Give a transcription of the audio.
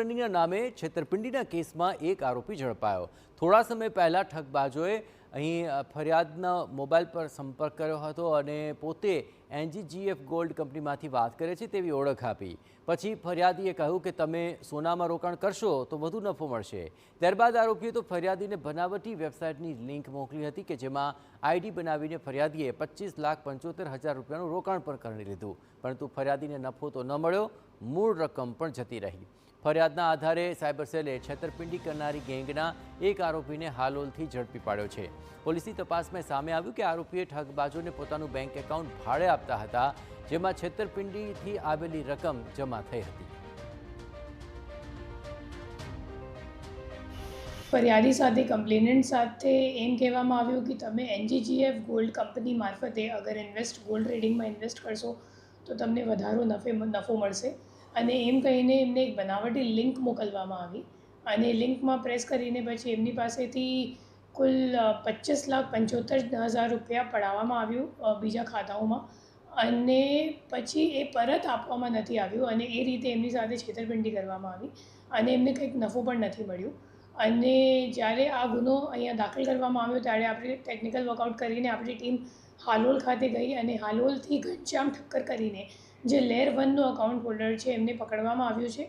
રનિંગના નામે છેતરપિંડીના કેસમાં એક આરોપી ઝડપાયો। થોડા સમય પહેલાં ઠગબાજોએ અહીં ફરિયાદના મોબાઈલ પર સંપર્ક કર્યો હતો અને પોતે એનજીજીએફ ગોલ્ડ કંપનીમાંથી વાત કરે છે તેવી ઓળખ આપી। પછી ફરિયાદીએ કહ્યું કે તમે સોનામાં રોકાણ કરશો તો વધુ નફો મળશે। ત્યારબાદ આરોપીએ તો ફરિયાદીને બનાવટી વેબસાઇટની લિંક મોકલી હતી કે જેમાં આઈડી બનાવીને ફરિયાદીએ 25,75,000 રૂપિયાનું રોકાણ પણ કરી લીધું, પરંતુ ફરિયાદીને નફો તો ન મળ્યો, મૂળ રકમ પણ જતી રહી। ફરિયાદના આધારે સાયબર સેલે છેતરપિંડી કરનારી ગેંગના એક આરોપીને હાલોલથી ઝડપી પાડ્યો છે। પોલીસની તપાસમાં સામે આવ્યું કે આરોપીએ ઠગબાજોને પોતાનું બેંક એકાઉન્ટ ભાડે આપતા હતા, જેમાં છેતરપિંડીથી આવેલી રકમ જમા થઈ હતી। ફરિયાદી સાથે કમ્પ્લેનન્ટ સાથે એમ કહેવામાં આવ્યું કે તમે એનજીજીએફ ગોલ્ડ કંપની મારફતે અગર ગોલ્ડ ટ્રેડિંગમાં ઇન્વેસ્ટ કરશો તો તમને વધારો નફો મળશે અને એમ કહીને એમને એક બનાવટી લિંક મોકલવામાં આવી અને લિંકમાં પ્રેસ કરીને પછી એમની પાસેથી કુલ 25,75,000 રૂપિયા પડાવવામાં આવ્યું બીજા ખાતાઓમાં અને પછી એ પરત આપવામાં નથી આવ્યું અને એ રીતે એમની સાથે છેતરપિંડી કરવામાં આવી અને એમને કંઈક નફો પણ નથી મળ્યું। અને જ્યારે આ ગુનો અહીંયા દાખલ કરવામાં આવ્યો ત્યારે આપણે ટેકનિકલ વર્કઆઉટ કરીને આપણી ટીમ હાલોલ ખાતે ગઈ અને હાલોલથી ઘનશ્યામ ઠક્કર કરીને જે લેર 1નો અકાઉન્ટ હોલ્ડર છે એમને પકડવામાં આવ્યું છે।